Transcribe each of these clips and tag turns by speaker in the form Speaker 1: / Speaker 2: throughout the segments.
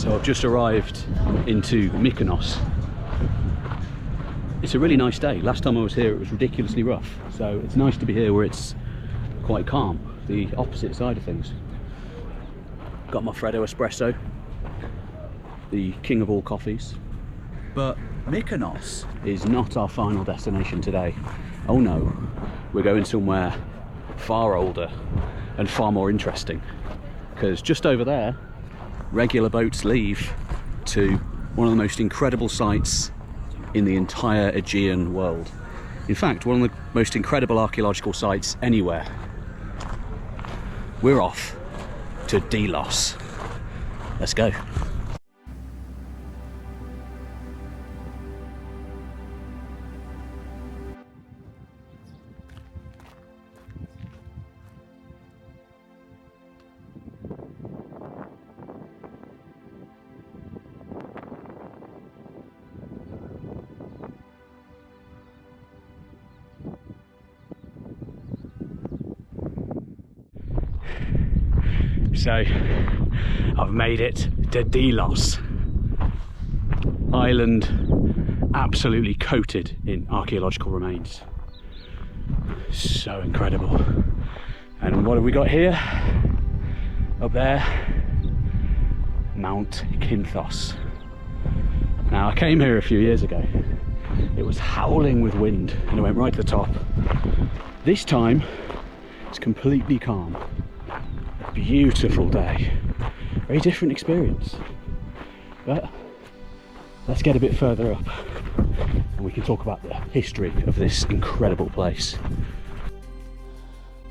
Speaker 1: So I've just arrived into Mykonos. It's a really nice day. Last time I was here it was ridiculously rough, so it's nice to be here where it's quite calm, the opposite side of things. Got my Freddo espresso, the king of all coffees. But Mykonos is not our final destination today. Oh no, we're going somewhere far older and far more interesting, because just over there regular boats leave to one of the most incredible sites in the entire Aegean world. In fact, one of the most incredible archaeological sites anywhere. We're off to Delos. Let's go. So, I've made it to Delos. Island absolutely coated in archaeological remains. So incredible. And what have we got here? Up there, Mount Kinthos. Now, I came here a few years ago. It was howling with wind and I went right to the top. This time, it's completely calm. Beautiful day, very different experience, but let's get a bit further up and we can talk about the history of this incredible place.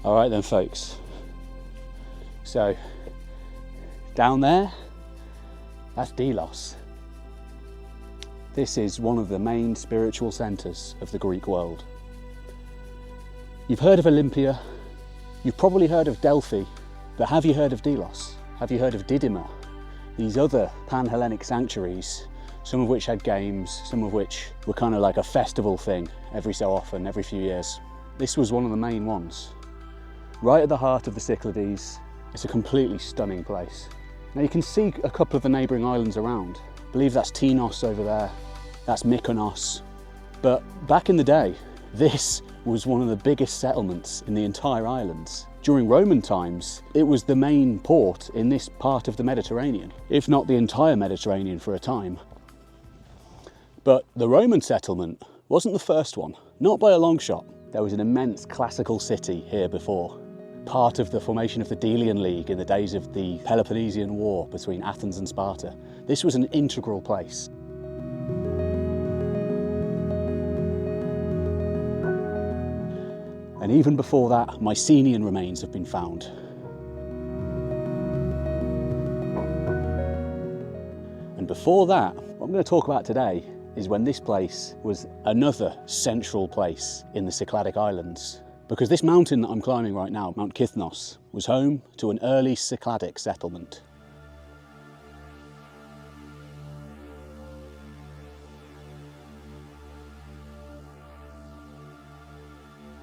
Speaker 1: All right then folks, so down there, that's Delos. This is one of the main spiritual centres of the Greek world. You've heard of Olympia, you've probably heard of Delphi, but have you heard of Delos? Have you heard of Didyma? These other Pan-Hellenic sanctuaries, some of which had games, some of which were kind of like a festival thing every so often, every few years. This was one of the main ones. Right at the heart of the Cyclades, it's a completely stunning place. Now you can see a couple of the neighbouring islands around. I believe that's Tinos over there, that's Mykonos. But back in the day, this was one of the biggest settlements in the entire islands. During Roman times, it was the main port in this part of the Mediterranean, if not the entire Mediterranean for a time. But the Roman settlement wasn't the first one, not by a long shot. There was an immense classical city here before, part of the formation of the Delian League in the days of the Peloponnesian War between Athens and Sparta. This was an integral place. And even before that, Mycenaean remains have been found. And before that, what I'm going to talk about today is when this place was another central place in the Cycladic Islands. Because this mountain that I'm climbing right now, Mount Kythnos, was home to an early Cycladic settlement.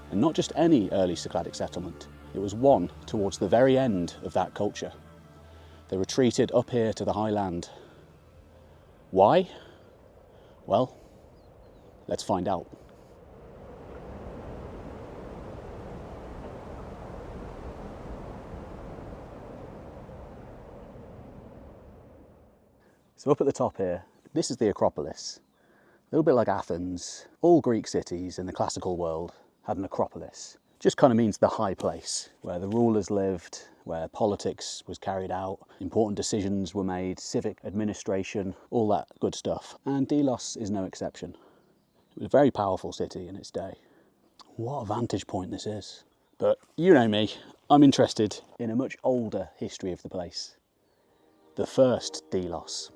Speaker 1: And not just any early Cycladic settlement, it was one towards the very end of that culture. They retreated up here to the high land. Why? Well, let's find out. So up at the top here, this is the Acropolis. A little bit like Athens. All Greek cities in the classical world had an acropolis. Just kind of means the high place, where the rulers lived, where politics was carried out, important decisions were made, civic administration, all that good stuff. And Delos is no exception. It was a very powerful city in its day. What a vantage point this is. But you know me, I'm interested in a much older history of the place. The first Delos.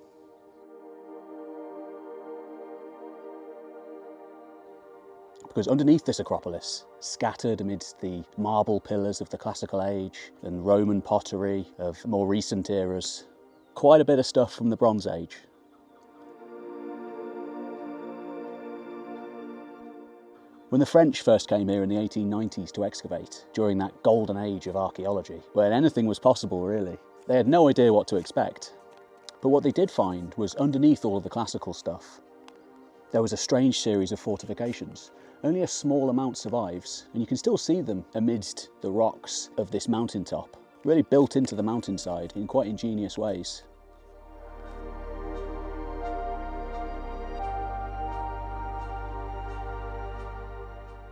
Speaker 1: Because underneath this Acropolis, scattered amidst the marble pillars of the classical age and Roman pottery of more recent eras, quite a bit of stuff from the Bronze Age. When the French first came here in the 1890s to excavate, during that golden age of archaeology, when anything was possible really, they had no idea what to expect. But what they did find was underneath all of the classical stuff, there was a strange series of fortifications. Only a small amount survives, and you can still see them amidst the rocks of this mountaintop, really built into the mountainside in quite ingenious ways.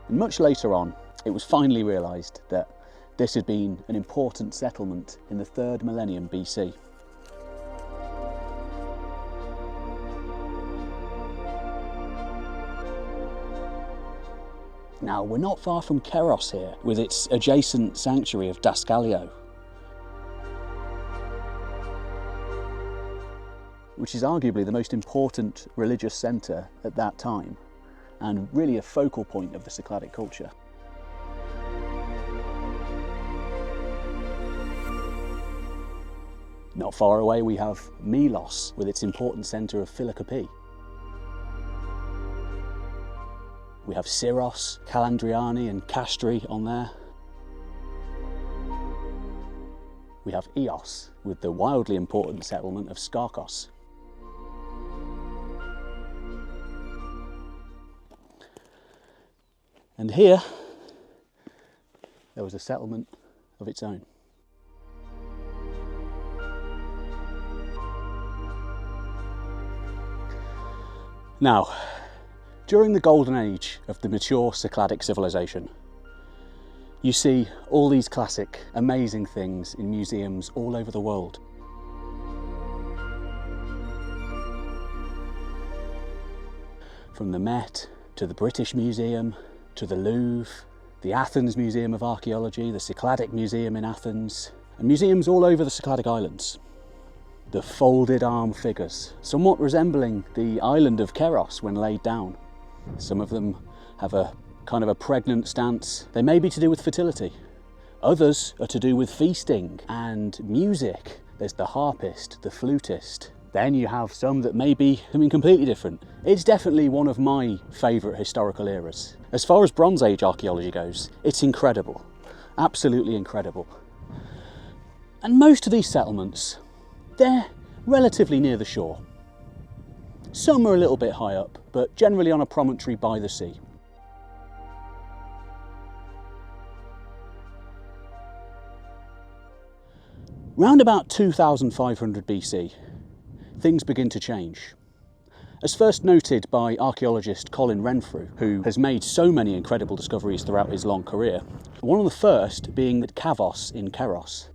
Speaker 1: And much later on, it was finally realised that this had been an important settlement in the 3rd millennium BC. Now, we're not far from Keros here, with its adjacent sanctuary of Daskalio, which is arguably the most important religious centre at that time, and really a focal point of the Cycladic culture. Not far away we have Melos, with its important centre of Philokopi. We have Syros, Calandriani and Castri on there. We have Eos, with the wildly important settlement of Skarkos. And here, there was a settlement of its own. Now, during the golden age of the mature Cycladic civilization, you see all these classic, amazing things in museums all over the world. From the Met, to the British Museum, to the Louvre, the Athens Museum of Archaeology, the Cycladic Museum in Athens, and museums all over the Cycladic islands. The folded arm figures, somewhat resembling the island of Keros when laid down. Some of them have a kind of a pregnant stance. They may be to do with fertility. Others are to do with feasting and music. There's the harpist, the flutist. Then you have some that may be something completely different. It's definitely one of my favourite historical eras. As far as Bronze Age archaeology goes, it's incredible. Absolutely incredible. And most of these settlements, they're relatively near the shore. Some are a little bit high up, but generally on a promontory by the sea. Round about 2500 BC, things begin to change. As first noted by archaeologist Colin Renfrew, who has made so many incredible discoveries throughout his long career, one of the first being at Kavos in Keros.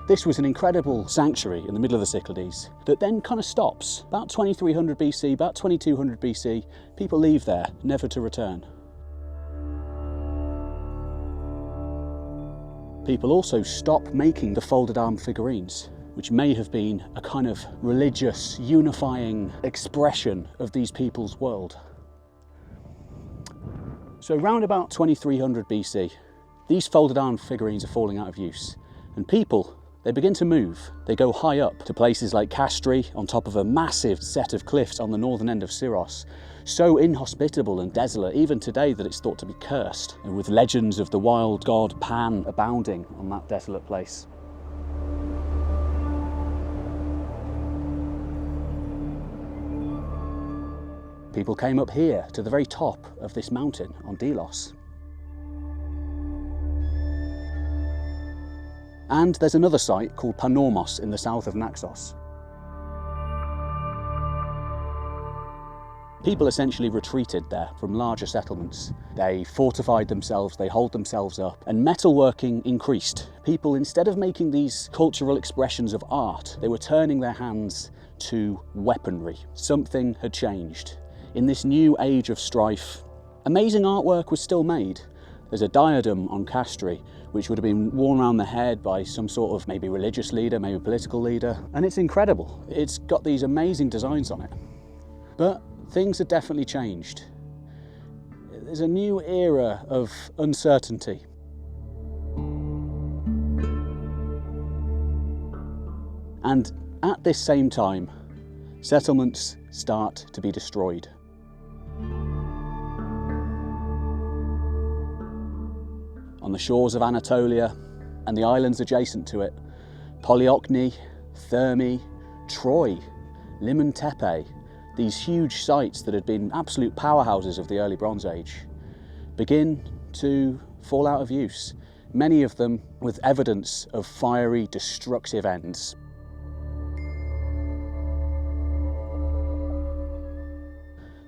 Speaker 1: This was an incredible sanctuary in the middle of the Cyclades that then kind of stops. About 2300 BC, about 2200 BC, people leave there, never to return. People also stop making the folded arm figurines, which may have been a kind of religious, unifying expression of these people's world. So round about 2300 BC, these folded arm figurines are falling out of use, and people, they begin to move. They go high up to places like Castri, on top of a massive set of cliffs on the northern end of Syros, so inhospitable and desolate even today that it's thought to be cursed, and with legends of the wild god Pan abounding on that desolate place. People came up here to the very top of this mountain on Delos. And there's another site called Panormos in the south of Naxos. People essentially retreated there from larger settlements. They fortified themselves, they holed themselves up, and metalworking increased. People, instead of making these cultural expressions of art, they were turning their hands to weaponry. Something had changed. In this new age of strife, amazing artwork was still made. There's a diadem on Castri, which would have been worn around the head by some sort of maybe religious leader, maybe political leader, and it's incredible. It's got these amazing designs on it. But things have definitely changed. There's a new era of uncertainty. And at this same time, settlements start to be destroyed. On the shores of Anatolia, and the islands adjacent to it, Polyokni, Thermi, Troy, Liman Tepe, these huge sites that had been absolute powerhouses of the early Bronze Age, begin to fall out of use, many of them with evidence of fiery, destructive ends.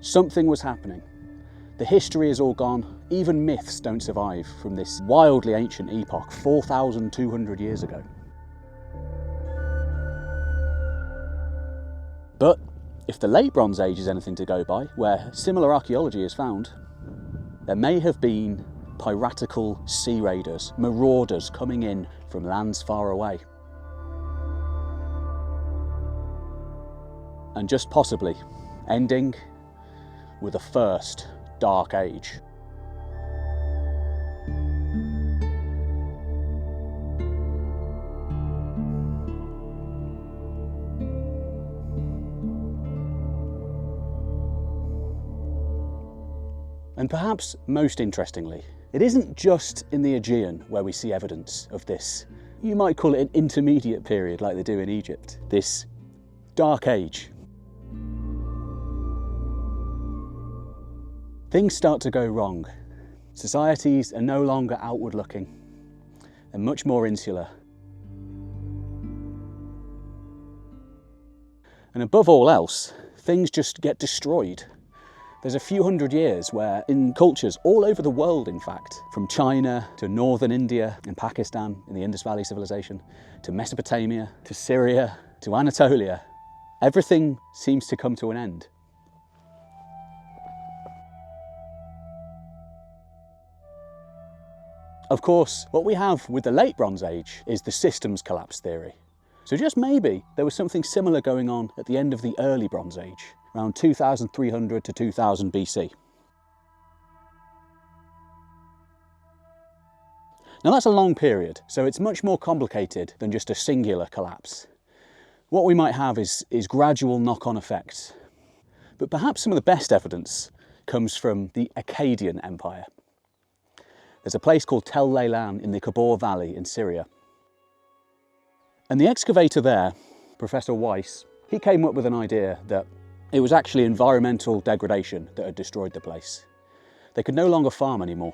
Speaker 1: Something was happening. The history is all gone. Even myths don't survive from this wildly ancient epoch, 4,200 years ago. But if the late Bronze Age is anything to go by, where similar archaeology is found, there may have been piratical sea raiders, marauders coming in from lands far away. And just possibly ending with a first Dark Age. And perhaps most interestingly, it isn't just in the Aegean where we see evidence of this. You might call it an intermediate period like they do in Egypt. This Dark Age. Things start to go wrong. Societies are no longer outward looking. They're much more insular. And above all else, things just get destroyed. There's a few hundred years where in cultures all over the world, in fact, from China to northern India and Pakistan in the Indus Valley civilization, to Mesopotamia, to Syria, to Anatolia, everything seems to come to an end. Of course, what we have with the late Bronze Age is the systems collapse theory. So just maybe there was something similar going on at the end of the early Bronze Age, around 2300 to 2000 BC. Now that's a long period, so it's much more complicated than just a singular collapse. What we might have is gradual knock-on effects. But perhaps some of the best evidence comes from the Akkadian Empire. There's a place called Tel Leilan in the Kabul Valley in Syria. And the excavator there, Professor Weiss, he came up with an idea that it was actually environmental degradation that had destroyed the place. They could no longer farm anymore.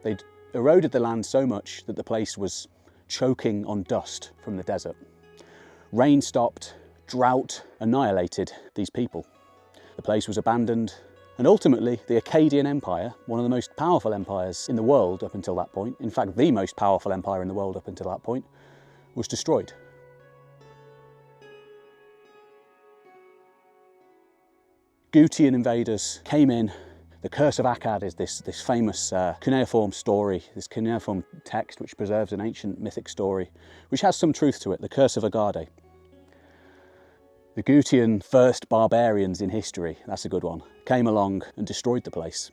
Speaker 1: They'd eroded the land so much that the place was choking on dust from the desert. Rain stopped, drought annihilated these people. The place was abandoned, and ultimately the Akkadian Empire, one of the most powerful empires in the world up until that point, in fact the most powerful empire in the world up until that point, was destroyed. Gutian invaders came in. The Curse of Akkad is this famous cuneiform story, this cuneiform text which preserves an ancient mythic story, which has some truth to it, the Curse of Agade. The Gutian first barbarians in history, that's a good one, came along and destroyed the place.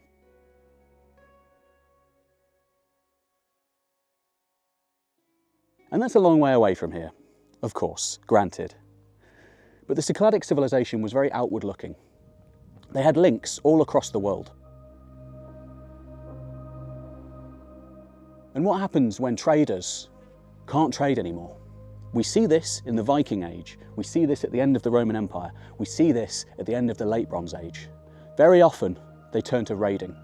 Speaker 1: And that's a long way away from here, of course, granted. But the Cycladic civilization was very outward looking. They had links all across the world. And what happens when traders can't trade anymore? We see this in the Viking Age. We see this at the end of the Roman Empire. We see this at the end of the late Bronze Age. Very often they turn to raiding,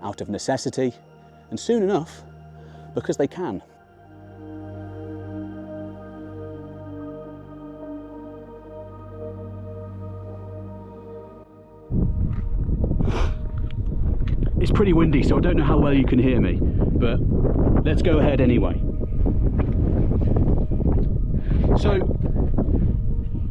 Speaker 1: out of necessity, and soon enough, because they can. It's pretty windy, so I don't know how well you can hear me, but let's go ahead anyway. So,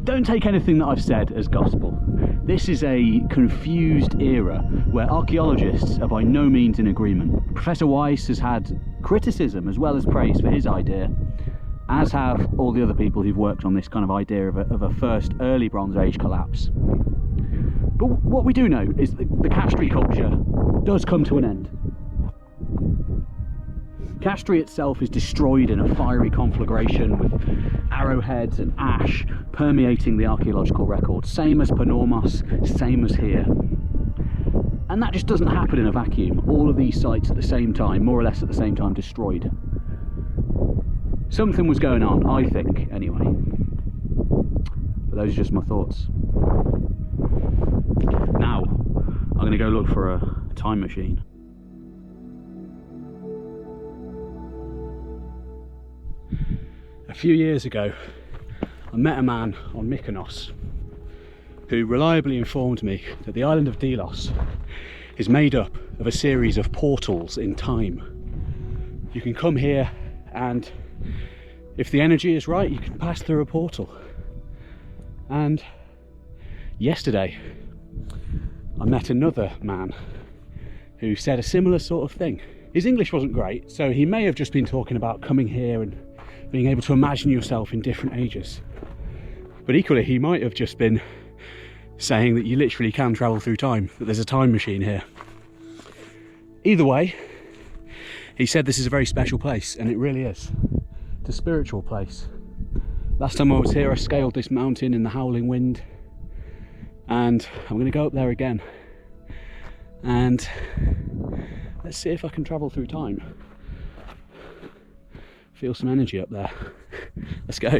Speaker 1: don't take anything that I've said as gospel. This is a confused era where archaeologists are by no means in agreement. Professor Weiss has had criticism as well as praise for his idea, as have all the other people who've worked on this kind of idea of a first early Bronze Age collapse. But what we do know is that the Castri culture does come to an end. Castri itself is destroyed in a fiery conflagration with arrowheads and ash permeating the archaeological record, same as Panormos, same as here. And that just doesn't happen in a vacuum. All of these sites at the same time, more or less at the same time, destroyed. Something was going on, I think, anyway. But those are just my thoughts. Now, I'm going to go look for a time machine. A few years ago, I met a man on Mykonos who reliably informed me that the island of Delos is made up of a series of portals in time. You can come here and if the energy is right, you can pass through a portal. And yesterday, I met another man who said a similar sort of thing. His English wasn't great, so he may have just been talking about coming here and being able to imagine yourself in different ages. But equally, he might have just been saying that you literally can travel through time, that there's a time machine here. Either way, he said this is a very special place, and it really is. It's a spiritual place. Last time I was here, I scaled this mountain in the howling wind, and I'm going to go up there again. And let's see if I can travel through time. Feel some energy up there. Let's go.